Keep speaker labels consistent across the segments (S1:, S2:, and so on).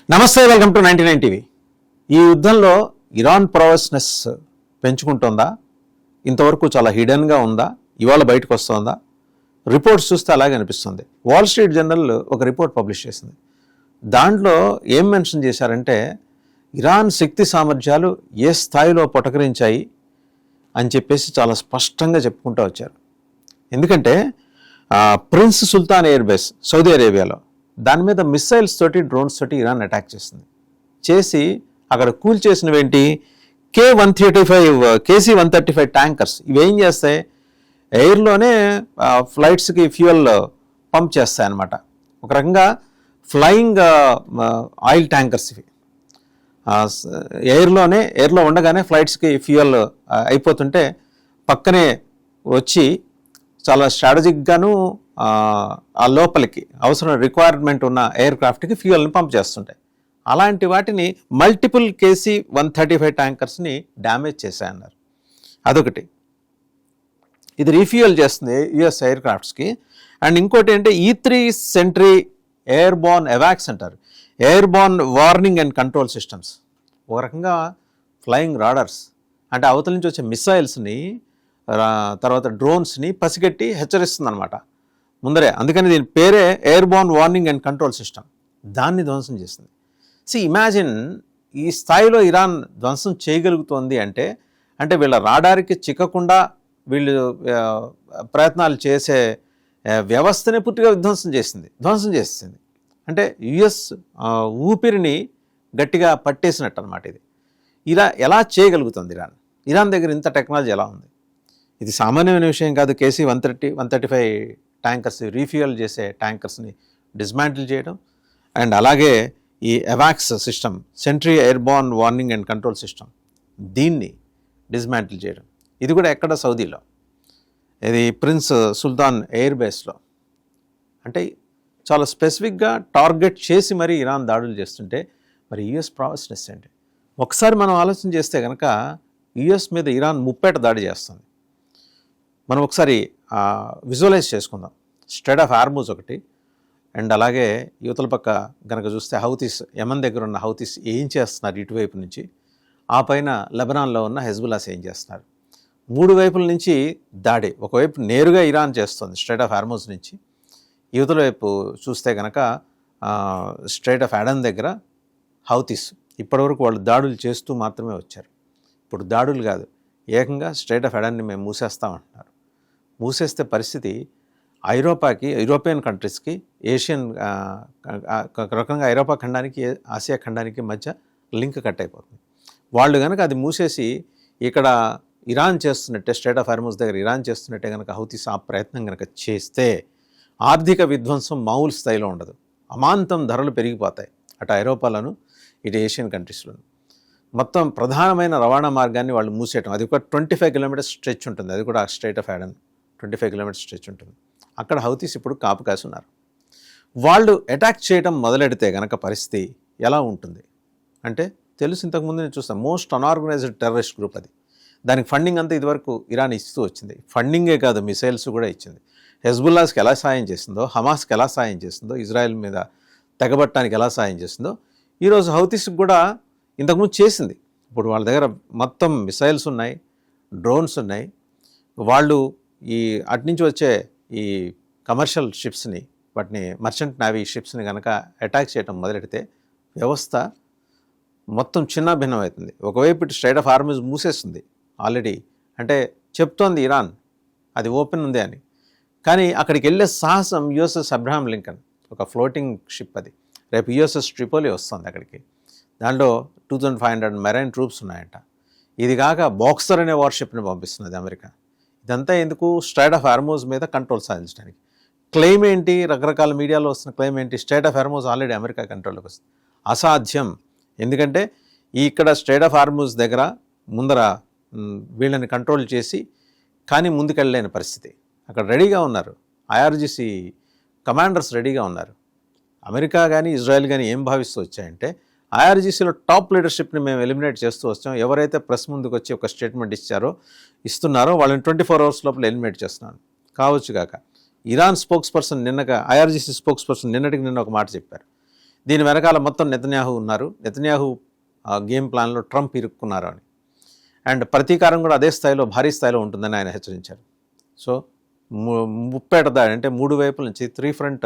S1: నమస్తే, welcome to 99 TV. ఈ యుద్ధంలో ఇరాన్ ప్రొవెస్నెస్ పెంచుకుంటుందా? ఇంతవరకు చాలా హిడెన్గా ఉందా? ఇవాళ బయటకు వస్తుందా? రిపోర్ట్స్ చూస్తే అలాగే అనిపిస్తుంది. వాల్ స్ట్రీట్ జర్నల్ ఒక రిపోర్ట్ పబ్లిష్ చేసింది. దాంట్లో ఏం మెన్షన్ చేశారంటే, ఇరాన్ శక్తి సామర్థ్యాలు ఏ స్థాయిలో పొటకరించాయి అని చెప్పేసి చాలా స్పష్టంగా చెప్పుకుంటూ వచ్చారు. ఎందుకంటే ప్రిన్స్ సుల్తాన్ ఎయిర్ బేస్ సౌదీ అరేబియాలో దాని మీద మిస్సైల్స్ తోటి డ్రోన్స్ తోటి ఇరాన్ అటాక్ చేసి అక్కడ కూల్ చేసినవేంటి KC-135 ట్యాంకర్స్. ఇవేం చేస్తాయి, ఎయిర్లోనే ఫ్లైట్స్కి ఫ్యూయల్ పంప్ చేస్తాయి అన్నమాట. ఒక రకంగా ఫ్లయింగ్ ఆయిల్ ట్యాంకర్స్ ఇవి. ఎయిర్లో ఉండగానే ఫ్లైట్స్కి ఫ్యూయల్ అయిపోతుంటే పక్కనే వచ్చి చాలా స్ట్రాటజిక్గాను ఆ లోపలికి అవసరం రిక్వైర్మెంట్ ఉన్న ఎయిర్ క్రాఫ్ట్కి ఫ్యూయల్ని పంప్ చేస్తుంటాయి. అలాంటి వాటిని మల్టిపుల్ KC-135 ట్యాంకర్స్ని డ్యామేజ్ చేశాయన్నారు. అదొకటి. ఇది రీఫ్యూయల్ చేస్తుంది యుఎస్ ఎయిర్ క్రాఫ్ట్స్కి. అండ్ ఇంకోటి ఏంటంటే E3 సెంట్రీ ఎయిర్బోర్న్ ఎవాక్స్ అంటారు, airborne warning and control systems. ఒక రకంగా ఫ్లయింగ్ రాడర్స్ అంటే అవతల నుంచి వచ్చే మిసైల్స్ని తర్వాత డ్రోన్స్ని పసిగట్టి హెచ్చరిస్తుంది అనమాట ముందరే. అందుకని దీని పేరే airborne warning and control system. దాన్ని ధ్వంసం చేసింది. ఇమాజిన్ ఈ స్థాయిలో ఇరాన్ ధ్వంసం చేయగలుగుతోంది అంటే వీళ్ళ రాడార్కి చిక్కకుండా వీళ్ళు ప్రయత్నాలు చేసే వ్యవస్థనే పూర్తిగా ధ్వంసం చేసింది. అంటే యుఎస్ ఊపిరిని గట్టిగా పట్టేసినట్టు అనమాట. ఇలా ఎలా చేయగలుగుతుంది ఇరాన్ దగ్గర ఇంత టెక్నాలజీ ఎలా ఉంది? ఇది సామాన్యమైన విషయం కాదు. KC-135 ట్యాంకర్స్ రీఫ్యూయల్ చేసే ట్యాంకర్స్ని డిస్మాంటిల్ చేయడం, అండ్ అలాగే ఈ ఎవాక్స్ system, sentry airborne warning and control system, దీన్ని డిస్మాంటిల్ చేయడం. ఇది కూడా ఎక్కడ? సౌదీలో. ఇది ప్రిన్స్ సుల్తాన్ ఎయిర్ బేస్లో. అంటే చాలా స్పెసిఫిక్గా టార్గెట్ చేసి మరి ఇరాన్ దాడులు చేస్తుంటే మరి యుఎస్ ప్రావెస్నెస్ ఏంటి? ఒకసారి మనం ఆలోచన చేస్తే కనుక యుఎస్ మీద ఇరాన్ ముప్పేట దాడి చేస్తుంది. మనం ఒకసారి విజువలైజ్ చేసుకుందాం. స్ట్రైట్ ఆఫ్ హార్మూజ్ ఒకటి, అండ్ అలాగే యువతల పక్క కనుక చూస్తే హౌతీస్, యమన్ దగ్గర ఉన్న హౌతీస్ ఏం చేస్తున్నారు ఇటువైపు నుంచి, ఆ పైన లెబనాన్లో ఉన్న హెజ్బుల్లాస్ ఏం చేస్తున్నారు. మూడు వైపుల నుంచి దాడి. ఒకవైపు నేరుగా ఇరాన్ చేస్తుంది స్ట్రైట్ ఆఫ్ హార్మూజ్ నుంచి, యువతల వైపు చూస్తే కనుక స్ట్రైట్ ఆఫ్ యాడన్ దగ్గర హౌతీస్. ఇప్పటివరకు వాళ్ళు దాడులు చేస్తూ మాత్రమే వచ్చారు. ఇప్పుడు దాడులు కాదు, ఏకంగా స్ట్రైట్ ఆఫ్ యాడన్ని మేము మూసేస్తామంటున్నారు. మూసేస్తే పరిస్థితి యూరోపియన్ కంట్రీస్కి, ఏషియన్ రకంగా ఐరోపా ఖండానికి ఆసియా ఖండానికి మధ్య లింక్ కట్ అయిపోతుంది. వాళ్ళు కనుక అది మూసేసి ఇక్కడ ఇరాన్ చేస్తున్నట్టే, స్ట్రైట్ ఆఫ్ హార్మూజ్ దగ్గర ఇరాన్ చేస్తున్నట్టే కనుక హౌతీస్ ఆ ప్రయత్నం కనుక చేస్తే ఆర్థిక విధ్వంసం మామూలు స్థాయిలో ఉండదు. అమాంతం ధరలు పెరిగిపోతాయి అటు ఐరోపాలోను ఇటు ఏషియన్ కంట్రీస్లోను. మొత్తం ప్రధానమైన రవాణా మార్గాన్ని వాళ్ళు మూసేయటం. అది ఒక 25 కిలోమీటర్స్ స్ట్రెచ్ ఉంటుంది. అది కూడా straight of add-on 25 kilometres stretch ఉంటుంది. అక్కడ హౌతీస్ ఇప్పుడు కాపు కాసి ఉన్నారు. వాళ్ళు అటాక్ చేయడం మొదలెడితే కనుక పరిస్థితి ఎలా ఉంటుంది అంటే తెలుసు. ఇంతకుముందు నేను చూస్తాను, మోస్ట్ అన్ఆర్గనైజ్డ్ టెర్రరిస్ట్ గ్రూప్ అది. దానికి ఫండింగ్ అంతా ఇదివరకు ఇరాన్ ఇస్తూ వచ్చింది. ఫండింగే కాదు, మిసైల్స్ కూడా ఇచ్చింది. హెజ్బుల్లాస్కి ఎలా సాయం చేసిందో, హమాస్కి ఎలా సాయం చేసిందో, ఇజ్రాయెల్ మీద తెగబట్టడానికి ఎలా సాయం చేసిందో ఈరోజు హౌతీస్కి కూడా ఇంతకుముందు చేసింది. ఇప్పుడు వాళ్ళ దగ్గర మొత్తం మిసైల్స్ ఉన్నాయి, డ్రోన్స్ ఉన్నాయి. వాళ్ళు ఈ అటునుంచి వచ్చే ఈ కమర్షియల్ షిప్స్ని, వాటిని మర్చెంట్ నేవీ షిప్స్ని కనుక అటాక్ చేయడం మొదలెడితే వ్యవస్థ మొత్తం చిన్న భిన్నం అవుతుంది. ఒకవైపు ఇటు స్ట్రైట్ ఆఫ్ హార్మూజ్ మూసేస్తుంది ఆల్రెడీ, అంటే చెప్తోంది ఇరాన్ అది ఓపెన్ ఉంది అని. కానీ అక్కడికి వెళ్ళే సాహసం యుఎస్ఎస్ అబ్రహాం లింకన్, ఒక ఫ్లోటింగ్ షిప్ అది. రేపు యుఎస్ఎస్ ట్రిపోలి వస్తుంది అక్కడికి. దాంట్లో 2500 మెరైన్ ట్రూప్స్ ఉన్నాయంట. ఇది కాక బాక్సర్ అనే వార్షిప్ని పంపిస్తున్నది అమెరికా. ఇదంతా ఎందుకు? స్ట్రైట్ ఆఫ్ హార్మూజ్ మీద కంట్రోల్ సాధించడానికి. క్లెయిమ్ ఏంటి? రకరకాల మీడియాలో వస్తున్న క్లెయిమ్ ఏంటి? Straight of Hormuz already America కంట్రోల్లోకి వస్తుంది. అసాధ్యం. ఎందుకంటే ఇక్కడ స్ట్రైట్ ఆఫ్ హార్మూజ్ దగ్గర ముందర వీళ్ళని కంట్రోల్ చేసి కానీ ముందుకెళ్ళలేని పరిస్థితి. అక్కడ రెడీగా ఉన్నారు, IRGC కమాండర్స్ రెడీగా ఉన్నారు. అమెరికా కానీ ఇజ్రాయెల్ కానీ ఏం భావిస్తూ వచ్చాయంటే, IRGCలో టాప్ లీడర్షిప్ని మేము ఎలిమినేట్ చేస్తూ వచ్చాం. ఎవరైతే ప్రెస్ ముందుకు వచ్చి ఒక స్టేట్మెంట్ ఇస్తున్నారో వాళ్ళని 24 అవర్స్ లోపల ఎలిమినేట్ చేస్తున్నాను. కావచ్చు కాక ఇరాన్ స్పోక్స్ పర్సన్ నిన్నగా, IRGC స్పోక్స్ పర్సన్ నిన్నటికి నిన్న ఒక మాట చెప్పారు. దీని వెనకాల మొత్తం నెతన్యాహు ఉన్నారు, నెతన్యాహు గేమ్ ప్లాన్లో ట్రంప్ ఇరుక్కున్నారు అని. అండ్ ప్రతీకారం కూడా అదే స్థాయిలో, భారీ స్థాయిలో ఉంటుందని ఆయన హెచ్చరించారు. సో ముప్పేట దాడి అంటే 3 వైపుల నుంచి 3 ఫ్రంట్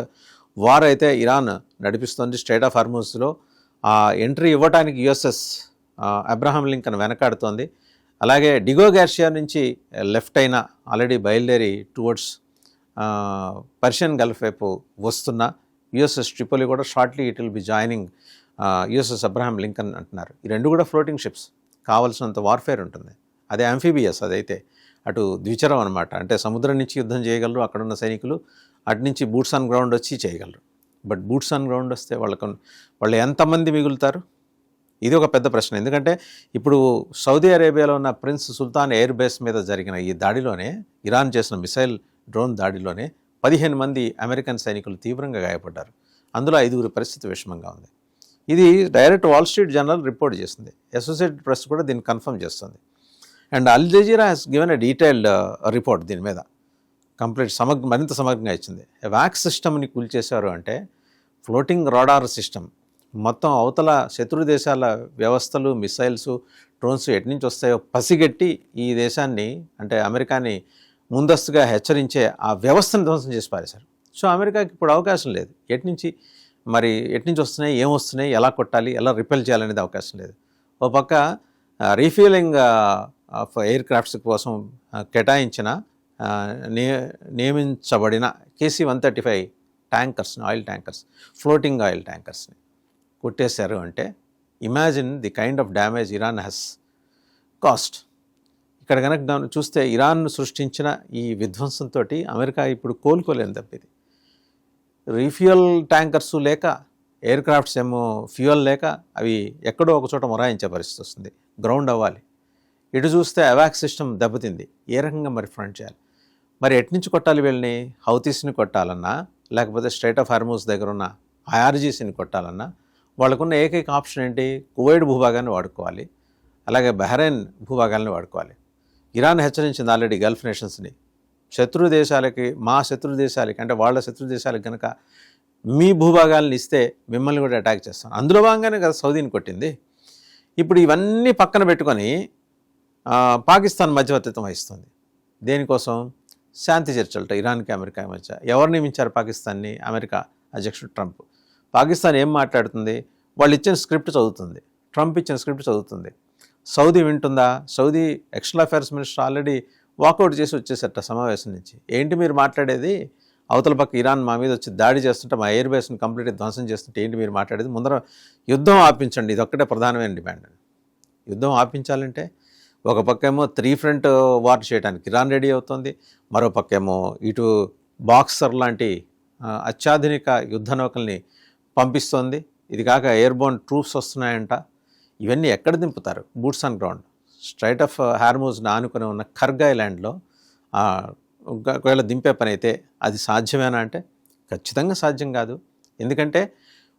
S1: వార్ అయితే ఇరాన్ నడిపిస్తుంది. స్ట్రైట్ ఆఫ్ హార్మూజ్లో ఆ ఎంట్రీ ఇవ్వడానికి యుఎస్ఎస్ అబ్రహాం లింకన్ వెనకాడుతోంది. అలాగే డిగో గార్షియా నుంచి లెఫ్ట్ అయినా ఆల్రెడీ బయలుదేరి టువర్డ్స్ పర్షియన్ గల్ఫ్ వైపు వస్తున్న యుఎస్ఎస్ ట్రిపోలి కూడా shortly it will be joining USS Abraham Lincoln అంటున్నారు. ఈ రెండు కూడా ఫ్లోటింగ్ షిప్స్, కావాల్సినంత వార్ఫేర్ ఉంటుంది. అదే అంఫీబియస్, అదైతే అటు ద్విచరం అనమాట. అంటే సముద్రం నుంచి యుద్ధం చేయగలరు అక్కడున్న సైనికులు, అటు నుంచి బూట్స్ ఆన్ గ్రౌండ్ వచ్చి చేయగలరు. బట్ బూట్స్ ఆన్ గ్రౌండ్ వస్తే వాళ్ళు ఎంతమంది మిగులుతారు? ఇది ఒక పెద్ద ప్రశ్న. ఎందుకంటే ఇప్పుడు సౌదీ అరేబియాలో ఉన్న ప్రిన్స్ సుల్తాన్ ఎయిర్ బేస్ మీద జరిగిన ఈ దాడిలోనే, ఇరాన్ చేసిన మిసైల్ డ్రోన్ దాడిలోనే 15 మంది అమెరికన్ సైనికులు తీవ్రంగా గాయపడ్డారు. అందులో 5 పరిస్థితి విషమంగా ఉంది. ఇది direct Wall Street Journal report చేసింది. అసోసియేటెడ్ ప్రెస్ కూడా దీన్ని కన్ఫర్మ్ చేస్తుంది. And Al Jazeera has given a detailed report దీని మీద, కంప్లీట్ మరింత సమగ్రంగా ఇచ్చింది. వ్యాక్స్ సిస్టమ్ని కూల్చేశారు అంటే ఫ్లోటింగ్ రాడార్ సిస్టమ్ మొత్తం అవతల శత్రు దేశాల వ్యవస్థలు, మిసైల్స్, డ్రోన్స్ ఎటు నుంచి వస్తాయో పసిగట్టి ఈ దేశాన్ని, అంటే అమెరికాని ముందస్తుగా హెచ్చరించే ఆ వ్యవస్థను ధ్వంసం చేసి పారేశారు. సో అమెరికాకి ఇప్పుడు అవకాశం లేదు. ఎటు నుంచి వస్తున్నాయి, ఏమొస్తున్నాయి, ఎలా కొట్టాలి, ఎలా రిపెల్ చేయాలనేది అవకాశం లేదు. ఓ పక్క రీఫ్యూలింగ్ ఆఫ్ ఎయిర్ క్రాఫ్ట్స్ కోసం కేటాయించిన నియమించబడిన KC-135 ట్యాంకర్స్ని, ఆయిల్ ట్యాంకర్స్, ఫ్లోటింగ్ ఆయిల్ ట్యాంకర్స్ని కొట్టేశారు అంటే imagine the kind of damage Iran has cost. ఇక్కడ కనుక చూస్తే ఇరాన్ సృష్టించిన ఈ విధ్వంసంతో అమెరికా ఇప్పుడు కోలుకోలేని తప్పిది. రీఫ్యూయల్ ట్యాంకర్స్ లేక, ఎయిర్ క్రాఫ్ట్స్ ఏమో ఫ్యూయల్ లేక అవి ఎక్కడో ఒక చోట మొరాయించే పరిస్థితి వస్తుంది. గ్రౌండ్ అవ్వాలి. ఇటు చూస్తే అవాక్ సిస్టమ్ దెబ్బతింది. ఏ రకంగా మరి ఫ్రంట్ చేయాలి? మరి ఎట్నుంచి కొట్టాలి వీళ్ళని? హౌతీస్ని కొట్టాలన్నా, లేకపోతే స్ట్రైట్ ఆఫ్ హార్మూజ్ దగ్గర ఉన్న IRGCని కొట్టాలన్నా వాళ్ళకున్న ఏకైక ఆప్షన్ ఏంటి? కువైట్ భూభాగాన్ని వాడుకోవాలి, అలాగే బహ్రెయిన్ భూభాగాల్ని వాడుకోవాలి. ఇరాన్ హెచ్చరించింది ఆల్రెడీ గల్ఫ్ నేషన్స్ని, శత్రు దేశాలకి, మా శత్రు దేశాలకి, అంటే వాళ్ళ శత్రు దేశాలకి కనుక మీ భూభాగాలను ఇస్తే మిమ్మల్ని కూడా అటాక్ చేస్తాం. అందులో భాగంగానే కదా సౌదీని కొట్టింది. ఇప్పుడు ఇవన్నీ పక్కన పెట్టుకొని పాకిస్తాన్ మధ్యవర్తిత్వం వహిస్తుంది. దేనికోసం? శాంతి చర్చలట ఇరాన్కి అమెరికా మధ్య. ఎవరు నియమించారు పాకిస్తాన్ని? అమెరికా అధ్యక్షుడు ట్రంప్. పాకిస్తాన్ ఏం మాట్లాడుతుంది? వాళ్ళు ఇచ్చిన స్క్రిప్ట్ చదువుతుంది, ట్రంప్ ఇచ్చిన స్క్రిప్ట్ చదువుతుంది. సౌదీ వింటుందా? Saudi external affairs minister already walkout చేసి వచ్చేసట సమావేశం నుంచి. ఏంటి మీరు మాట్లాడేది? అవతల పక్క ఇరాన్ మా మీద వచ్చి దాడి చేస్తుంటే, మా ఎయిర్ బేస్ని కంప్లీట్గా ధ్వంసం చేస్తుంటే ఏంటి మీరు మాట్లాడేది? ముందర యుద్ధం ఆపించండి, ఇది ఒక్కటే ప్రధానమైన డిమాండ్. యుద్ధం ఆపించాలంటే ఒక పక్కేమో 3 ఫ్రంట్ వార్ చేయడానికి ఇరాన్ రెడీ అవుతుంది, మరో పక్కేమో ఇటు బాక్సర్ లాంటి అత్యాధునిక యుద్ధ నౌకల్ని పంపిస్తోంది. ఇది కాక ఎయిర్బోర్న్ ట్రూప్స్ వస్తున్నాయంట. ఇవన్నీ ఎక్కడ దింపుతారు? Boots on ground. Strait of హార్మూజ్ని ఆనుకుని ఉన్న ఖర్గ్ ఐలాండ్లో ఒకవేళ దింపే పని అయితే అది సాధ్యమేనా అంటే ఖచ్చితంగా సాధ్యం కాదు. ఎందుకంటే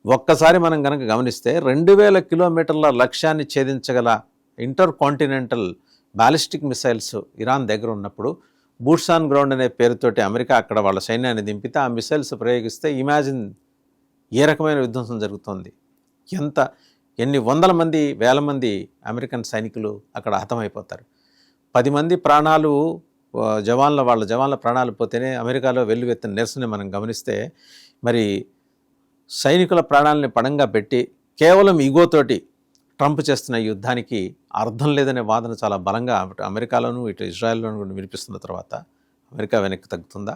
S1: ఒక్కసారి మనం కనుక గమనిస్తే 2000 కిలోమీటర్ల లక్ష్యాన్ని ఛేదించగల intercontinental ballistic missiles Iran దగ్గర ఉన్నప్పుడు బూట్స్ ఆన్ గ్రౌండ్ అనే పేరుతోటి అమెరికా అక్కడ వాళ్ళ సైన్యాన్ని దింపితే ఆ మిసైల్స్ ప్రయోగిస్తే ఇమాజిన్ ఏ రకమైన విధ్వంసం జరుగుతుంది. ఎన్ని వందల మంది, వేల మంది అమెరికన్ సైనికులు అక్కడ హతమైపోతారు. 10 మంది ప్రాణాలు, వాళ్ళ జవాన్ల ప్రాణాలు పోతేనే అమెరికాలో వెల్లువెత్తిన నిరసన మనం గమనిస్తే, మరి సైనికుల ప్రాణాలని పణంగా పెట్టి కేవలం ఈగోతోటి ట్రంప్ చేస్తున్న యుద్ధానికి అర్థం లేదనే వాదన చాలా బలంగా అమెరికాలోనూ ఇటు ఇజ్రాయెల్లోనూ కూడా వినిపిస్తున్న తర్వాత అమెరికా వెనక్కి తగ్గుతుందా?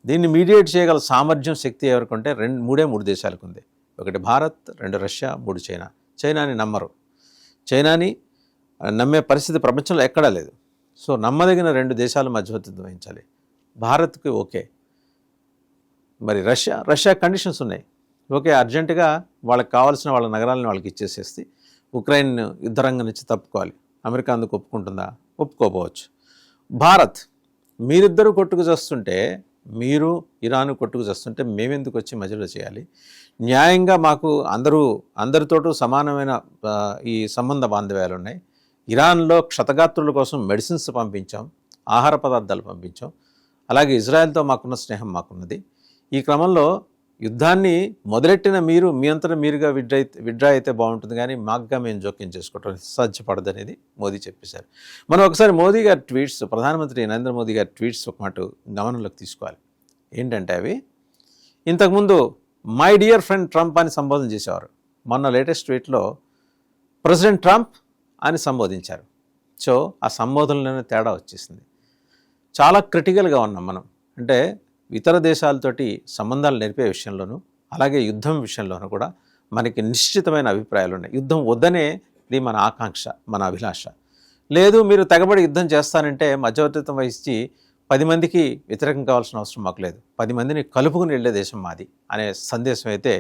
S1: దీన్ని మీడియేట్ చేయగల సామర్థ్యం, శక్తి ఎవరికంటే 3 దేశాలకు ఉంది. 1 భారత్, 2 రష్యా, 3 చైనా. చైనాని నమ్మరు. చైనాని నమ్మే పరిస్థితి ప్రపంచంలో ఎక్కడా లేదు. సో నమ్మదగిన 2 దేశాలు మధ్యవర్తిత్వం వహించాలి. భారత్కి ఓకే, మరి రష్యా కండిషన్స్ ఉన్నాయి. ఓకే, అర్జెంటుగా వాళ్ళకి కావాల్సిన వాళ్ళ నగరాలను వాళ్ళకి ఇచ్చేసేసి ఉక్రెయిన్ యుద్ధరంగం నుంచి తప్పుకోవాలి. అమెరికా అందుకు ఒప్పుకుంటుందా? ఒప్పుకోపోవచ్చు. భారత్, మీరిద్దరూ కొట్టుకు చేస్తుంటే, మీరు ఇరాన్ కొట్టుకు చేస్తుంటే మేమెందుకు వచ్చి మధ్యలో చేయాలి? న్యాయంగా మాకు అందరితోటూ సమానమైన ఈ సంబంధ బాంధవ్యాలు ఉన్నాయి. ఇరాన్లో క్షతగాత్రుల కోసం మెడిసిన్స్ పంపించాం, ఆహార పదార్థాలు పంపించాం. అలాగే ఇజ్రాయెల్తో మాకున్న స్నేహం మాకున్నది. ఈ క్రమంలో యుద్ధాన్ని మొదలెట్టిన మీరు మీ అంతటా మీరుగా విడ్రా అయితే బాగుంటుంది, కానీ మాకుగా మేము జోక్యం చేసుకోవటం సాధ్యపడదనేది మోదీ చెప్పేశారు. మనం ఒకసారి మోదీ గారి ట్వీట్స్, ప్రధానమంత్రి నరేంద్ర మోదీ గారి ట్వీట్స్ ఒక మాట గమనంలోకి తీసుకోవాలి. ఏంటంటే అవి ఇంతకుముందు మై డియర్ ఫ్రెండ్ ట్రంప్ అని సంబోధన చేసేవారు. మొన్న లేటెస్ట్ ట్వీట్లో ప్రెసిడెంట్ ట్రంప్ అని సంబోధించారు. సో ఆ సంబోధనలోనే తేడా వచ్చేసింది. చాలా క్రిటికల్గా ఉన్నాం మనం. అంటే ఇతర దేశాలతోటి సంబంధాలు నేర్పే విషయంలోనూ, అలాగే యుద్ధం విషయంలోనూ కూడా మనకి నిశ్చితమైన అభిప్రాయాలు ఉన్నాయి. యుద్ధం వద్దనే ఇది మన ఆకాంక్ష, మన అభిలాష. లేదు మీరు తెగబడి యుద్ధం చేస్తానంటే మధ్యవర్తిత్వం వహించి 10 మందికి వ్యతిరేకం కావాల్సిన అవసరం మాకు లేదు, 10 మందిని కలుపుకుని వెళ్ళే దేశం మాది అనే సందేశం అయితే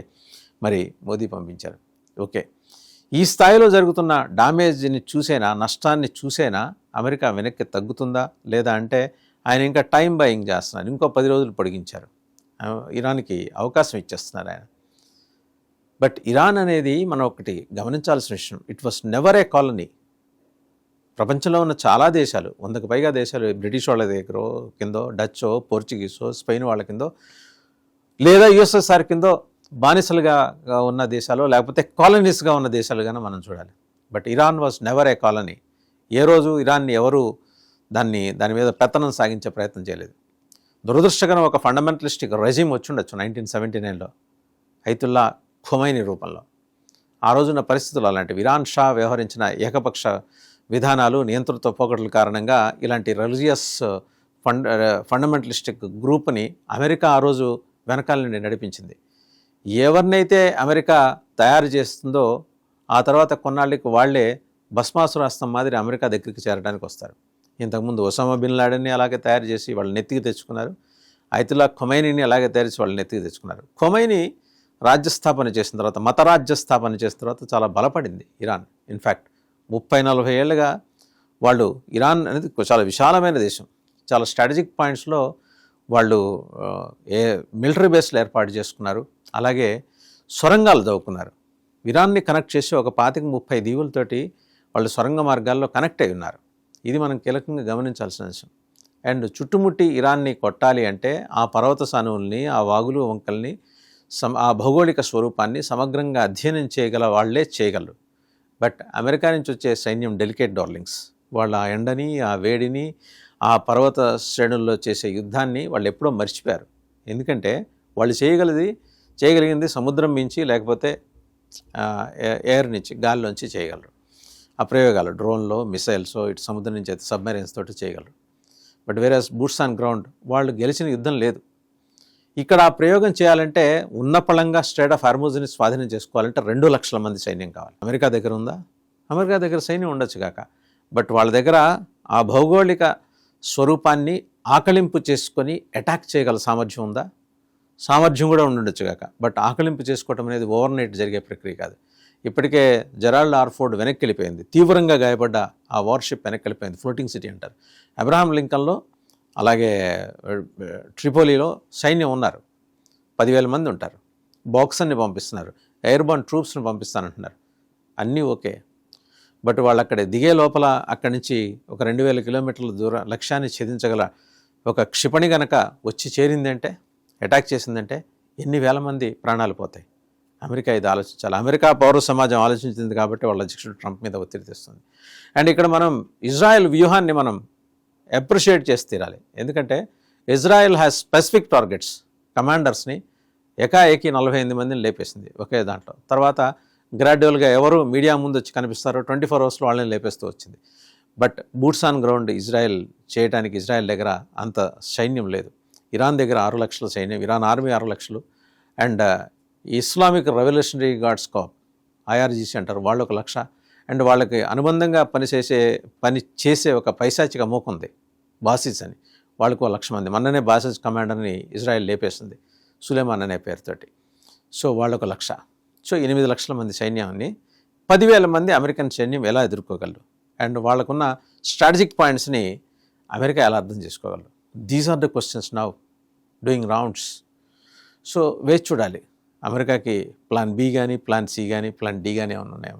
S1: మరి మోదీ పంపించారు. ఓకే, ఈ స్థాయిలో జరుగుతున్న డామేజ్ని చూసేనా, నష్టాన్ని చూసేనా అమెరికా వెనక్కి తగ్గుతుందా లేదా అంటే ఆయన ఇంకా టైం బయింగ్ చేస్తున్నారు. ఇంకో 10 రోజులు పొడిగించారు. ఇరాన్కి అవకాశం ఇచ్చేస్తున్నారు ఆయన. బట్ ఇరాన్ అనేది మనం ఒకటి గమనించాల్సిన విషయం, it was never a colony. ప్రపంచంలో ఉన్న చాలా దేశాలు, 100కు పైగా దేశాలు బ్రిటిష్ వాళ్ళ దగ్గర కిందో, డచ్చో, పోర్చుగీసో, స్పెయిన్ వాళ్ళ కిందో, లేదా యుఎస్ఎస్ఆర్ కిందో బానిసలుగా ఉన్న దేశాలు, లేకపోతే కాలనీస్గా ఉన్న దేశాలుగానే మనం చూడాలి. But Iran was never a colony. ఏ రోజు ఇరాన్ని ఎవరు దాని మీద పెత్తనం సాగించే ప్రయత్నం చేయలేదు. దురదృష్టకరం ఒక ఫండమెంటలిస్టిక్ రెజిమ్ వచ్చుండొచ్చు 1979లో ఐతుల్లా ఖొమైనీ రూపంలో. ఆ రోజున్న పరిస్థితులు అలాంటివి. ఇరాన్ షా వ్యవహరించిన ఏకపక్ష విధానాలు, నియంతృత్వ పోకడల కారణంగా ఇలాంటి రిలీజియస్ ఫండమెంటలిస్టిక్ గ్రూప్ని అమెరికా ఆ రోజు వెనకాల నుండి నడిపించింది. ఎవరినైతే అమెరికా తయారు చేస్తుందో ఆ తర్వాత కొన్నాళ్ళకి వాళ్లే భస్మాసురాస్త్రం మాదిరి అమెరికా దగ్గరికి చేరడానికి వస్తారు. ఇంతకుముందు ఒసామా బిన్ లాడెన్ని అలాగే తయారు చేసి వాళ్ళు నెత్తికి తెచ్చుకున్నారు. ఐతుల్లా ఖొమైనీని అలాగే తయారు చేసి వాళ్ళు నెత్తికి తెచ్చుకున్నారు. ఖొమైనీ రాజ్యస్థాపన చేసిన తర్వాత, మత రాజ్యస్థాపన చేసిన తర్వాత చాలా బలపడింది ఇరాన్. ఇన్ఫ్యాక్ట్ 30-40 ఏళ్ళుగా వాళ్ళు, ఇరాన్ అనేది చాలా విశాలమైన దేశం, చాలా స్ట్రాటజిక్ పాయింట్స్లో వాళ్ళు మిలిటరీ బేస్లు ఏర్పాటు చేసుకున్నారు. అలాగే సొరంగాలు దవ్వుకున్నారు. ఇరాన్ని కనెక్ట్ చేసి ఒక 25-30 దీవులతోటి వాళ్ళు సొరంగ మార్గాల్లో కనెక్ట్ అయి ఉన్నారు. ఇది మనం కీలకంగా గమనించాల్సిన విషయం. అండ్ చుట్టుముట్టి ఇరాన్ని కొట్టాలి అంటే ఆ పర్వత సానువుల్ని, ఆ వాగులు వంకల్ని, ఆ భౌగోళిక స్వరూపాన్ని సమగ్రంగా అధ్యయనం చేయగల వాళ్లే చేయగలరు. బట్ అమెరికా నుంచి వచ్చే సైన్యం డెలికేట్ డార్లింగ్స్. వాళ్ళ ఆ ఎండని, ఆ వేడిని, ఆ పర్వత శ్రేణుల్లో చేసే యుద్ధాన్ని వాళ్ళు ఎప్పుడో మర్చిపోయారు. ఎందుకంటే వాళ్ళు చేయగలిగింది సముద్రం మించి, లేకపోతే ఎయిర్ నుంచి, గాల్లోంచి చేయగలరు. ఆ ప్రయోగాలు డ్రోన్లో, మిసైల్సో, ఇటు సముద్రం నుంచి అయితే సబ్మెరైన్స్ తోటి చేయగలరు. But whereas boots on ground వాళ్ళు గెలిచిన యుద్ధం లేదు. ఇక్కడ ఆ ప్రయోగం చేయాలంటే ఉన్న పళంగా స్ట్రైట్ ఆఫ్ హార్మూజ్ని స్వాధీనం చేసుకోవాలంటే 2 లక్షల మంది సైన్యం కావాలి. అమెరికా దగ్గర ఉందా? అమెరికా దగ్గర సైన్యం ఉండొచ్చు కాక, బట్ వాళ్ళ దగ్గర ఆ భౌగోళిక స్వరూపాన్ని ఆకలింపు చేసుకొని అటాక్ చేయగల సామర్థ్యం ఉందా? సామర్థ్యం కూడా ఉండొచ్చు కాక, బట్ ఆకలింపు చేసుకోవటం అనేది ఓవర్ నైట్ జరిగే ప్రక్రియ కాదు. ఇప్పటికే జెరాల్డ్ ఆర్ ఫోర్డ్ వెనక్కి వెళ్ళిపోయింది. తీవ్రంగా గాయపడ్డ ఆ వార్షిప్ వెనక్కి వెళ్ళిపోయింది. ఫ్లోటింగ్ సిటీ అంటారు. అబ్రహాం లింకన్లో, అలాగే ట్రిపోలీలో సైన్యం ఉన్నారు. 10,000 మంది ఉంటారు. బాక్సర్ని పంపిస్తున్నారు, ఎయిర్బోర్న్ ట్రూప్స్ని పంపిస్తానంటున్నారు. అన్నీ ఓకే. బట్ వాళ్ళు అక్కడ దిగే లోపల అక్కడి నుంచి ఒక 2,000 కిలోమీటర్ల దూరం లక్ష్యాన్ని ఛేదించగల ఒక క్షిపణి గనక వచ్చి చేరిందంటే, అటాక్ చేసిందంటే ఎన్ని వేల మంది ప్రాణాలు పోతాయి. అమెరికా ఇది ఆలోచించాలి. అమెరికా పౌర సమాజం ఆలోచించింది కాబట్టి వాళ్ళ అధ్యక్షుడు ట్రంప్ మీద ఒత్తిడి తెస్తుంది. అండ్ ఇక్కడ మనం ఇజ్రాయెల్ వ్యూహాన్ని మనం అప్రిషియేట్ చేసి తీరాలి. ఎందుకంటే ఇజ్రాయెల్ హ్యాస్ స్పెసిఫిక్ టార్గెట్స్. కమాండర్స్ని ఏకాఏకి 48 మందిని లేపేసింది ఒకే దాంట్లో. తర్వాత గ్రాడ్యువల్గా ఎవరు మీడియా ముందు వచ్చి కనిపిస్తారో 24 అవర్స్లో వాళ్ళని లేపేస్తూ వచ్చింది. But boots on ground Israel చేయడానికి ఇజ్రాయెల్ దగ్గర అంత సైన్యం లేదు. ఇరాన్ దగ్గర 6 లక్షల సైన్యం, ఇరాన్ ఆర్మీ 6 లక్షలు. And Islamic revolutionary guards Corp, IRGC అంటారు, వాళ్ళు 1 లక్ష. అండ్ వాళ్ళకి అనుబంధంగా పని చేసే ఒక పైశాచిక మూక ఉంది, బాసిస్ అని, వాళ్ళకు 1 లక్ష మంది. మొన్ననే బాసిస్ కమాండర్ని ఇజ్రాయెల్ లేపేస్తుంది, సులేమాన్ అనే పేరుతోటి. సో వాళ్ళకు 1 లక్ష. సో 8 లక్షల మంది సైన్యాన్ని 10,000 మంది అమెరికన్ సైన్యం ఎలా ఎదుర్కోగలరు? అండ్ వాళ్ళకున్న స్ట్రాటజిక్ పాయింట్స్ని అమెరికా ఎలా అర్థం చేసుకోగలరు? These are the questions now doing rounds. So వేచి చూడాలి. అమెరికాకి ప్లాన్ B కానీ, ప్లాన్ C కానీ, ప్లాన్ D కానీ ఏమైనా ఉన్నాయో.